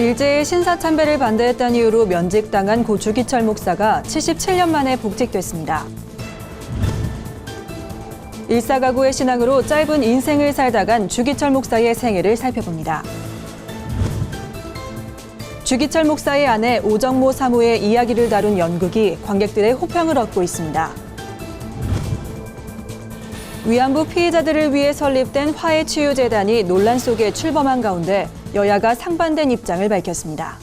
일제의 신사참배를 반대했다는 이유로 면직당한 고 주기철 목사가 77년 만에 복직됐습니다. 일사가구의 신앙으로 짧은 인생을 살다간 주기철 목사의 생애를 살펴봅니다. 주기철 목사의 아내 오정모 사모의 이야기를 다룬 연극이 관객들의 호평을 얻고 있습니다. 위안부 피해자들을 위해 설립된 화해치유재단이 논란 속에 출범한 가운데 여야가 상반된 입장을 밝혔습니다.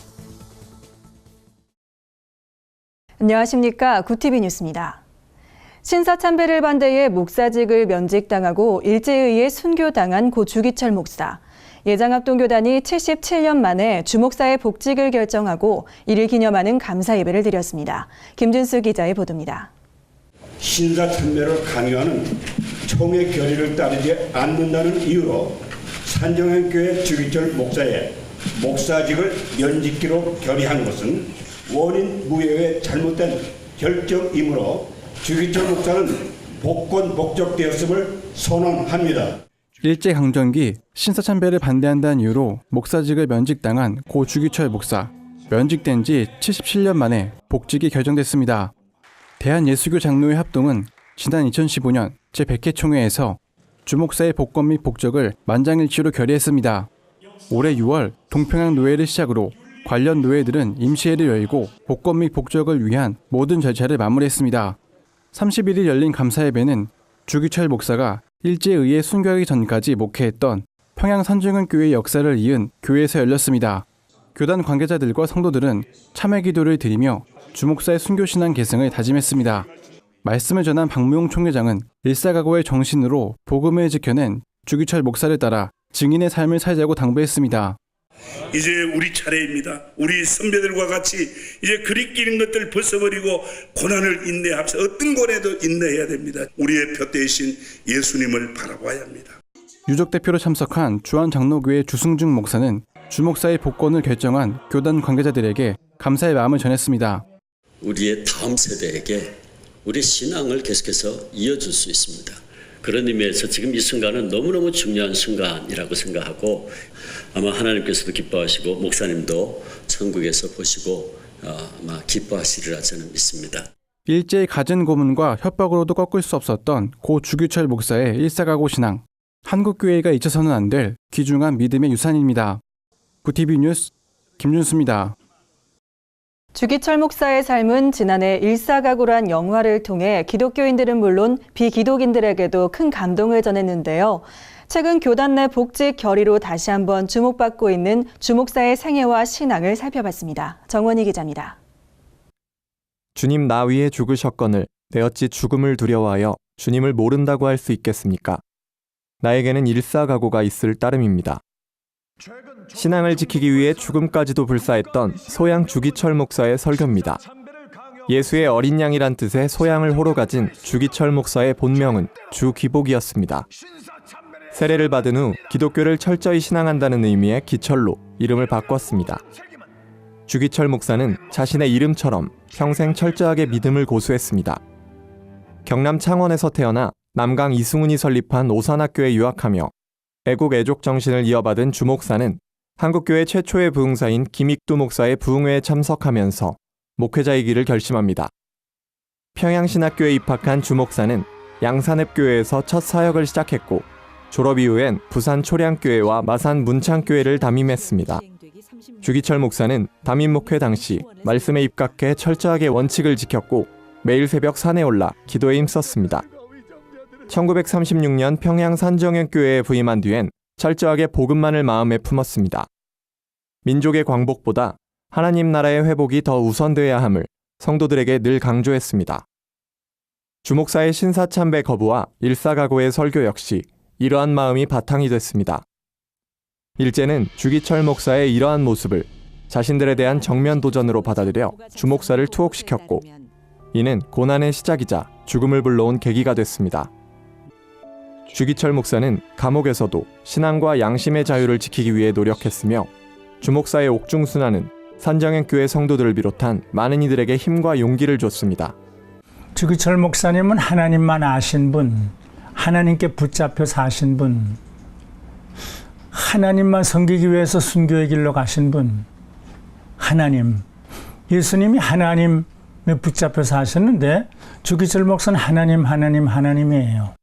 안녕하십니까. 구티비 뉴스입니다. 신사참배를 반대해 목사직을 면직당하고 일제에 의해 순교당한 고 주기철 목사. 예장합동교단이 77년 만에 주목사의 복직을 결정하고 이를 기념하는 감사 예배를 드렸습니다. 김준수 기자의 보도입니다. 신사참배를 강요하는 총의 결의를 따르지 않는다는 이유로 산정현교회 주기철 목사의 목사직을 면직기로 결의한 것은 원인 무효의 잘못된 결정이므로 주기철 목사는 복권 복적되었음을 선언합니다. 일제강점기 신사참배를 반대한다는 이유로 목사직을 면직당한 고 주기철 목사. 면직된 지 77년 만에 복직이 결정됐습니다. 대한예수교 장로회 합동은 지난 2015년 제100회 총회에서 주목사의 복권 및 복적을 만장일치로 결의했습니다. 올해 6월 동평양 노회를 시작으로 관련 노회들은 임시회를 열고 복권 및 복적을 위한 모든 절차를 마무리했습니다. 31일 열린 감사예배는 주기철 목사가 일제에 의해 순교하기 전까지 목회했던 평양 산정현교회의 역사를 이은 교회에서 열렸습니다. 교단 관계자들과 성도들은 참회 기도를 드리며 주목사의 순교신앙 계승을 다짐했습니다. 말씀을 전한 박무용 총회장은 일사각오의 정신으로 복음을 지켜낸 주기철 목사를 따라 증인의 삶을 살자고 당부했습니다. 이제 우리 차례입니다. 우리 선배들과 같이 이제 그리끼는 것들 벗어버리고 고난을 인내합시다. 어떤 고난도 인내해야 됩니다. 우리의 표 대신 예수님을 바라봐야 합니다. 유족 대표로 참석한 주한장로교회 주승중 목사는 주목사의 복권을 결정한 교단 관계자들에게 감사의 마음을 전했습니다. 우리의 다음 세대에게 우리 신앙을 계속해서 이어줄 수 있습니다. 그런 의미에서 지금 이 순간은 너무너무 중요한 순간이라고 생각하고 아마 하나님께서도 기뻐하시고 목사님도 천국에서 보시고 아마 기뻐하시리라 저는 믿습니다. 일제의 갖은 고문과 협박으로도 꺾을 수 없었던 고 주기철 목사의 일사각오 신앙. 한국교회가 잊혀서는 안 될 귀중한 믿음의 유산입니다. 구티비 뉴스 김준수입니다. 주기철 목사의 삶은 지난해 일사각오란 영화를 통해 기독교인들은 물론 비기독인들에게도 큰 감동을 전했는데요. 최근 교단 내 복직 결의로 다시 한번 주목받고 있는 주목사의 생애와 신앙을 살펴봤습니다. 정원희 기자입니다. 주님 나 위에 죽으셨거늘 내 어찌 죽음을 두려워하여 주님을 모른다고 할 수 있겠습니까? 나에게는 일사각오가 있을 따름입니다. 신앙을 지키기 위해 죽음까지도 불사했던 소양 주기철 목사의 설교입니다. 예수의 어린 양이란 뜻의 소양을 호로 가진 주기철 목사의 본명은 주기복이었습니다. 세례를 받은 후 기독교를 철저히 신앙한다는 의미의 기철로 이름을 바꿨습니다. 주기철 목사는 자신의 이름처럼 평생 철저하게 믿음을 고수했습니다. 경남 창원에서 태어나 남강 이승훈이 설립한 오산학교에 유학하며 애국 애족 정신을 이어받은 주 목사는 한국교회 최초의 부흥사인 김익두 목사의 부흥회에 참석하면서 목회자의 길을 결심합니다. 평양신학교에 입학한 주 목사는 양산읍교회에서 첫 사역을 시작했고 졸업 이후엔 부산 초량교회와 마산 문창교회를 담임했습니다. 주기철 목사는 담임 목회 당시 말씀에 입각해 철저하게 원칙을 지켰고 매일 새벽 산에 올라 기도에 힘썼습니다. 1936년 평양 산정현교회에 부임한 뒤엔 철저하게 복음만을 마음에 품었습니다. 민족의 광복보다 하나님 나라의 회복이 더 우선되어야 함을 성도들에게 늘 강조했습니다. 주목사의 신사참배 거부와 일사각오의 설교 역시 이러한 마음이 바탕이 됐습니다. 일제는 주기철 목사의 이러한 모습을 자신들에 대한 정면 도전으로 받아들여 주목사를 투옥시켰고 이는 고난의 시작이자 죽음을 불러온 계기가 됐습니다. 주기철 목사는 감옥에서도 신앙과 양심의 자유를 지키기 위해 노력했으며 주목사의 옥중순환은 산정현교회 성도들을 비롯한 많은 이들에게 힘과 용기를 줬습니다. 주기철 목사님은 하나님만 아신 분, 하나님께 붙잡혀 사신 분, 하나님만 섬기기 위해서 순교의 길로 가신 분, 하나님, 예수님이 하나님에 붙잡혀 사셨는데 주기철 목사는 하나님이에요.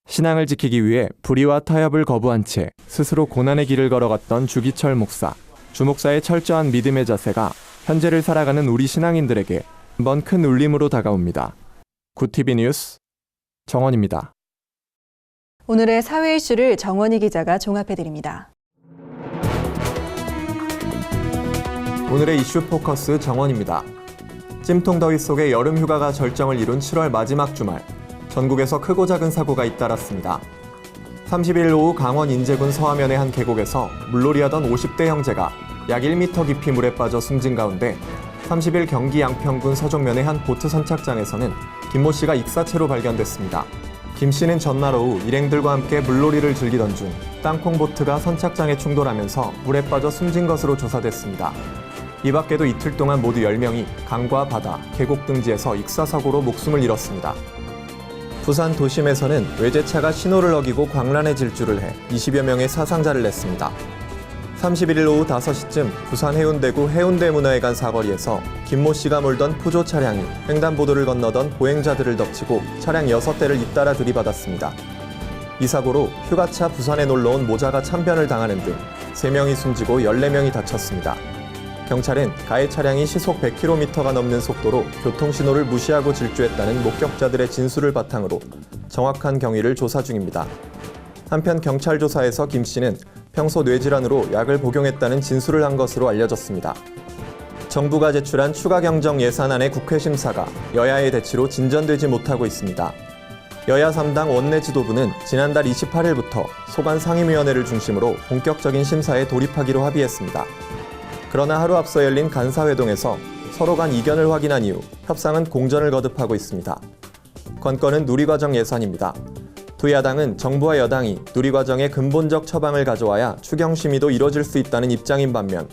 신앙을 지키기 위해 불의와 타협을 거부한 채 스스로 고난의 길을 걸어갔던 주기철 목사. 주 목사의 철저한 믿음의 자세가 현재를 살아가는 우리 신앙인들에게 한번 큰 울림으로 다가옵니다. 굿TV 뉴스 정원입니다. 오늘의 사회 이슈를 정원희 기자가 종합해드립니다. 오늘의 이슈 포커스 정원입니다. 찜통 더위 속에 여름 휴가가 절정을 이룬 7월 마지막 주말, 전국에서 크고 작은 사고가 잇따랐습니다. 31일 오후 강원 인제군 서하면의 한 계곡에서 물놀이하던 50대 형제가 약 1m 깊이 물에 빠져 숨진 가운데 30일 경기 양평군 서종면의 한 보트 선착장에서는 김모 씨가 익사체로 발견됐습니다. 김 씨는 전날 오후 일행들과 함께 물놀이를 즐기던 중 땅콩 보트가 선착장에 충돌하면서 물에 빠져 숨진 것으로 조사됐습니다. 이 밖에도 이틀 동안 모두 10명이 강과 바다, 계곡 등지에서 익사사고로 목숨을 잃었습니다. 부산 도심에서는 외제차가 신호를 어기고 광란에 질주를 해 20여 명의 사상자를 냈습니다. 31일 오후 5시쯤 부산 해운대구 해운대문화회관 사거리에서 김모 씨가 몰던 푸조 차량이 횡단보도를 건너던 보행자들을 덮치고 차량 6대를 잇따라 들이받았습니다. 이 사고로 휴가차 부산에 놀러온 모자가 참변을 당하는 등 3명이 숨지고 14명이 다쳤습니다. 경찰은 가해 차량이 시속 100km가 넘는 속도로 교통신호를 무시하고 질주했다는 목격자들의 진술을 바탕으로 정확한 경위를 조사 중입니다. 한편 경찰 조사에서 김 씨는 평소 뇌질환으로 약을 복용했다는 진술을 한 것으로 알려졌습니다. 정부가 제출한 추가 경정 예산안의 국회 심사가 여야의 대치로 진전되지 못하고 있습니다. 여야 3당 원내 지도부는 지난달 28일부터 소관 상임위원회를 중심으로 본격적인 심사에 돌입하기로 합의했습니다. 그러나 하루 앞서 열린 간사회동에서 서로 간 이견을 확인한 이후 협상은 공전을 거듭하고 있습니다. 건건은 누리과정 예산입니다. 두 야당은 정부와 여당이 누리과정의 근본적 처방을 가져와야 추경 심의도 이뤄질 수 있다는 입장인 반면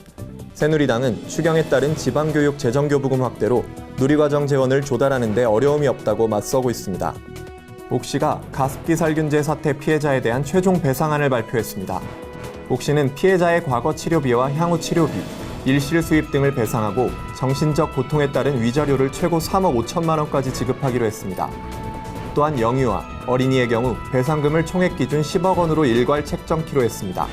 새누리당은 추경에 따른 지방교육 재정교부금 확대로 누리과정 재원을 조달하는 데 어려움이 없다고 맞서고 있습니다. 옥시가 가습기 살균제 사태 피해자에 대한 최종 배상안을 발표했습니다. 옥시는 피해자의 과거 치료비와 향후 치료비, 일실 수입 등을 배상하고 정신적 고통에 따른 위자료를 최고 3억 5천만 원까지 지급하기로 했습니다. 또한 영유아, 어린이의 경우 배상금을 총액 기준 10억 원으로 일괄 책정키로 했습니다.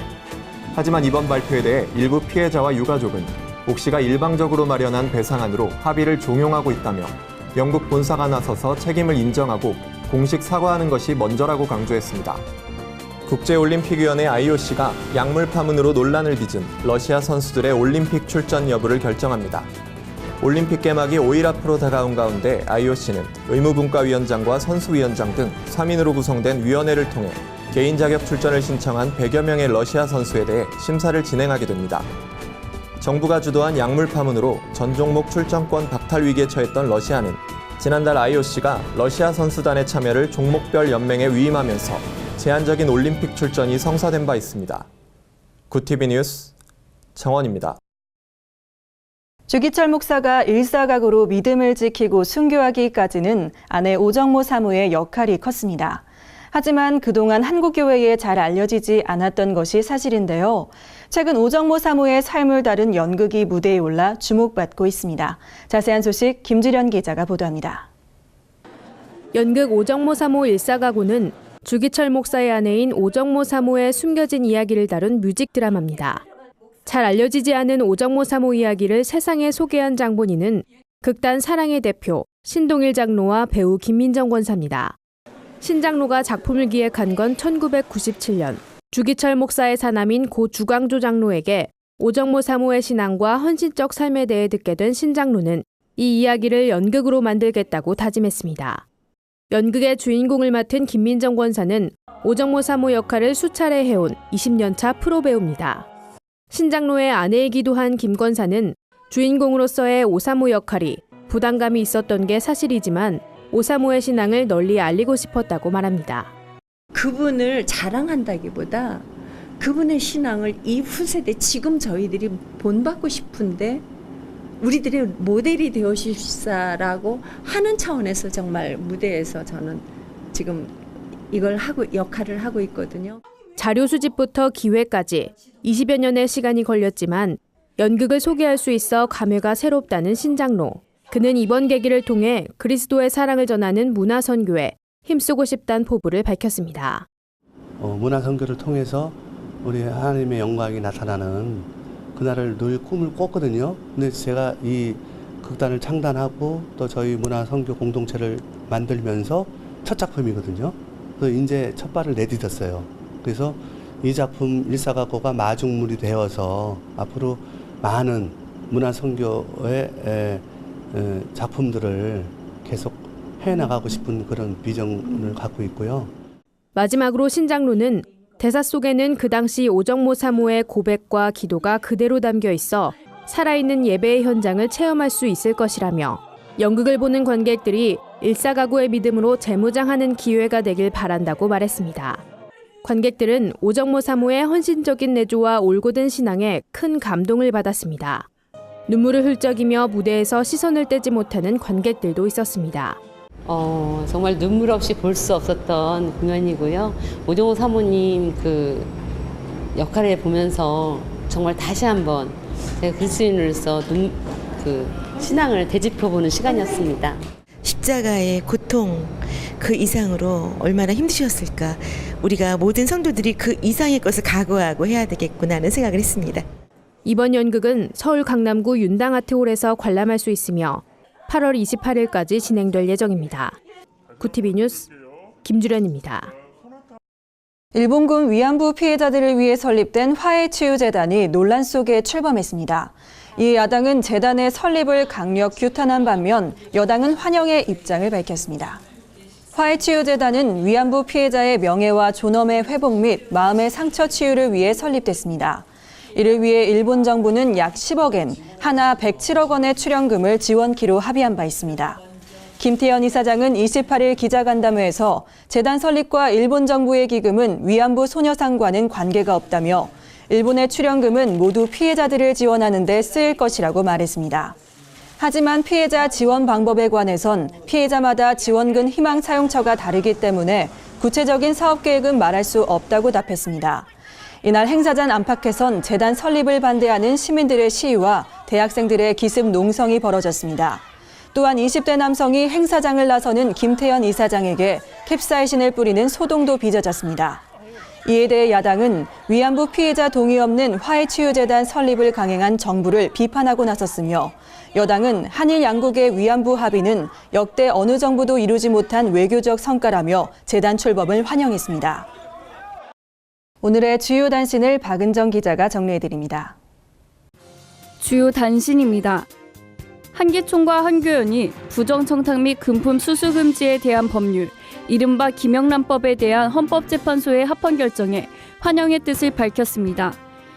하지만 이번 발표에 대해 일부 피해자와 유가족은 옥시가 일방적으로 마련한 배상안으로 합의를 종용하고 있다며 영국 본사가 나서서 책임을 인정하고 공식 사과하는 것이 먼저라고 강조했습니다. 국제올림픽위원회 IOC가 약물 파문으로 논란을 빚은 러시아 선수들의 올림픽 출전 여부를 결정합니다. 올림픽 개막이 5일 앞으로 다가온 가운데 IOC는 의무분과위원장과 선수위원장 등 3인으로 구성된 위원회를 통해 개인 자격 출전을 신청한 100여 명의 러시아 선수에 대해 심사를 진행하게 됩니다. 정부가 주도한 약물 파문으로 전 종목 출전권 박탈 위기에 처했던 러시아는 지난달 IOC가 러시아 선수단의 참여를 종목별 연맹에 위임하면서 제한적인 올림픽 출전이 성사된 바 있습니다. 굿TV 뉴스 정원입니다. 주기철 목사가 일사각오로 믿음을 지키고 순교하기까지는 아내 오정모 사모의 역할이 컸습니다. 하지만 그동안 한국교회에 잘 알려지지 않았던 것이 사실인데요. 최근 오정모 사모의 삶을 다룬 연극이 무대에 올라 주목받고 있습니다. 자세한 소식 김주련 기자가 보도합니다. 연극 오정모 사모 일사각오는 주기철 목사의 아내인 오정모 사모의 숨겨진 이야기를 다룬 뮤직 드라마입니다. 잘 알려지지 않은 오정모 사모 이야기를 세상에 소개한 장본인은 극단 사랑의 대표 신동일 장로와 배우 김민정 권사입니다. 신 장로가 작품을 기획한 건 1997년 주기철 목사의 사남인 고 주광조 장로에게 오정모 사모의 신앙과 헌신적 삶에 대해 듣게 된 신 장로는 이 이야기를 연극으로 만들겠다고 다짐했습니다. 연극의 주인공을 맡은 김민정 권사는 오정모 사모 역할을 수차례 해온 20년차 프로 배우입니다. 신장로의 아내이기도 한 김 권사는 주인공으로서의 오사모 역할이 부담감이 있었던 게 사실이지만 오사모의 신앙을 널리 알리고 싶었다고 말합니다. 그분을 자랑한다기보다 그분의 신앙을 이 후세대 지금 저희들이 본받고 싶은데 우리들의 모델이 되어주십사라고 하는 차원에서 정말 무대에서 저는 지금 이걸 역할을 하고 있거든요. 자료 수집부터 기획까지 20여 년의 시간이 걸렸지만 연극을 소개할 수 있어 감회가 새롭다는 신장로. 그는 이번 계기를 통해 그리스도의 사랑을 전하는 문화선교에 힘쓰고 싶다는 포부를 밝혔습니다. 문화선교를 통해서 우리 하나님의 영광이 나타나는 그날을 늘 꿈을 꿨거든요. 근데 제가 이 극단을 창단하고 또 저희 문화선교 공동체를 만들면서 첫 작품이거든요. 그래서 이제 첫 발을 내딛었어요. 그래서 이 작품 일사각오가 마중물이 되어서 앞으로 많은 문화선교의 작품들을 계속 해나가고 싶은 그런 비전을 갖고 있고요. 마지막으로 신장로는 대사 속에는 그 당시 오정모 사모의 고백과 기도가 그대로 담겨 있어 살아있는 예배의 현장을 체험할 수 있을 것이라며 연극을 보는 관객들이 일사각오의 믿음으로 재무장하는 기회가 되길 바란다고 말했습니다. 관객들은 오정모 사모의 헌신적인 내조와 올곧은 신앙에 큰 감동을 받았습니다. 눈물을 흘적이며 무대에서 시선을 떼지 못하는 관객들도 있었습니다. 정말 눈물 없이 볼 수 없었던 공연이고요. 오정모 사모님 그 역할을 보면서 정말 다시 한번 제가 그리스도인으로서 신앙을 되짚어보는 시간이었습니다. 십자가의 고통 그 이상으로 얼마나 힘드셨을까. 우리가 모든 성도들이 그 이상의 것을 각오하고 해야 되겠구나 하는 생각을 했습니다. 이번 연극은 서울 강남구 윤당아트홀에서 관람할 수 있으며 8월 28일까지 진행될 예정입니다. 구티비 뉴스 김주련입니다. 일본군 위안부 피해자들을 위해 설립된 화해치유재단이 논란 속에 출범했습니다. 이 야당은 재단의 설립을 강력 규탄한 반면 여당은 환영의 입장을 밝혔습니다. 화해치유재단은 위안부 피해자의 명예와 존엄의 회복 및 마음의 상처 치유를 위해 설립됐습니다. 이를 위해 일본 정부는 약 10억엔, 하나 107억 원의 출연금을 지원키로 합의한 바 있습니다. 김태현 이사장은 28일 기자간담회에서 재단 설립과 일본 정부의 기금은 위안부 소녀상과는 관계가 없다며 일본의 출연금은 모두 피해자들을 지원하는 데 쓰일 것이라고 말했습니다. 하지만 피해자 지원 방법에 관해선 피해자마다 지원금 희망 사용처가 다르기 때문에 구체적인 사업 계획은 말할 수 없다고 답했습니다. 이날 행사장 안팎에선 재단 설립을 반대하는 시민들의 시위와 대학생들의 기습 농성이 벌어졌습니다. 또한 20대 남성이 행사장을 나서는 김태현 이사장에게 캡사이신을 뿌리는 소동도 빚어졌습니다. 이에 대해 야당은 위안부 피해자 동의 없는 화해치유재단 설립을 강행한 정부를 비판하고 나섰으며 여당은 한일 양국의 위안부 합의는 역대 어느 정부도 이루지 못한 외교적 성과라며 재단 출범을 환영했습니다. 오늘의 주요 단신을 박은정 기자가 정리해드립니다. 주요 단신입니다. 한기총과 한교연이 부정청탁 및 금품 수수 금지에 대한 법률, 이른바 김영란법에 대한 헌법재판소의 합헌 결정에 환영의 뜻을 밝혔습니다.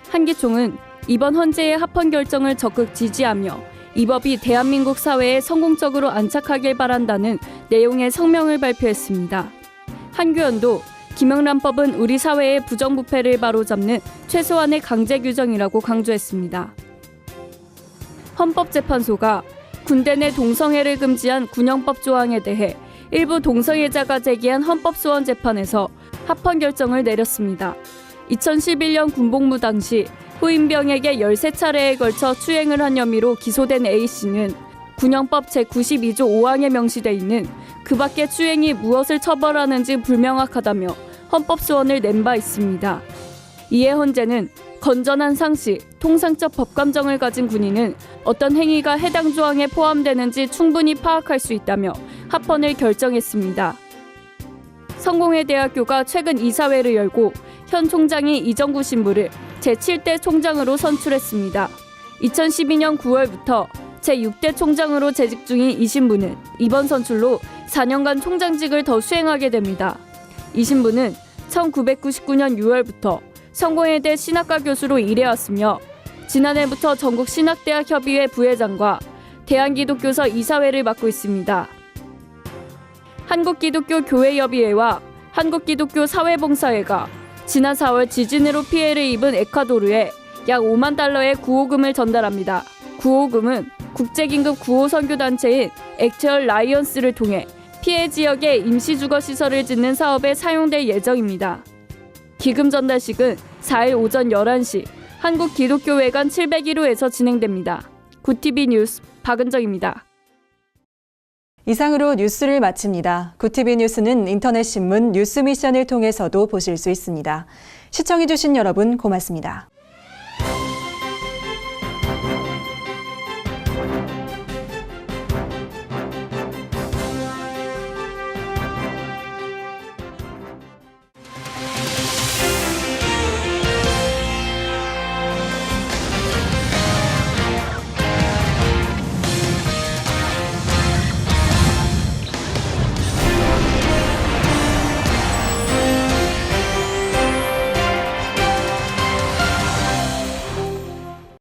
한기총은 이번 헌재의 합헌 결정을 적극 지지하며 이 법이 대한민국 사회에 성공적으로 안착하길 바란다는 내용의 성명을 발표했습니다. 한교연도 김영란법은 우리 사회의 부정부패를 바로잡는 최소한의 강제 규정이라고 강조했습니다. 헌법재판소가 군대 내 동성애를 금지한 군형법 조항에 대해 일부 동성애자가 제기한 헌법소원 재판에서 합헌 결정을 내렸습니다. 2011년 군복무 당시 후임병에게 13차례에 걸쳐 추행을 한 혐의로 기소된 A씨는 군형법 제92조 5항에 명시돼 있는 그 밖의 추행이 무엇을 처벌하는지 불명확하다며 헌법소원을 낸 바 있습니다. 이에 헌재는 건전한 상식, 통상적 법감정을 가진 군인은 어떤 행위가 해당 조항에 포함되는지 충분히 파악할 수 있다며 합헌을 결정했습니다. 성공회대학교가 최근 이사회를 열고 현 총장이 이정구 신부를 제7대 총장으로 선출했습니다. 2012년 9월부터 제6대 총장으로 재직 중인 이 신부는 이번 선출로 4년간 총장직을 더 수행하게 됩니다. 이 신부는 1999년 6월부터 성공회대 신학과 교수로 일해왔으며 지난해부터 전국신학대학협의회 부회장과 대한기독교서 이사회를 맡고 있습니다. 한국기독교교회협의회와 한국기독교사회봉사회가 지난 4월 지진으로 피해를 입은 에콰도르에 약 5만 달러의 구호금을 전달합니다. 구호금은 국제긴급 구호 선교단체인 액츄얼 라이언스를 통해 피해 지역에 임시주거시설을 짓는 사업에 사용될 예정입니다. 기금 전달식은 4일 오전 11시 한국기독교회관 701호에서 진행됩니다. 굿TV 뉴스 박은정입니다. 이상으로 뉴스를 마칩니다. 굿TV 뉴스는 인터넷 신문 뉴스 미션을 통해서도 보실 수 있습니다. 시청해주신 여러분 고맙습니다.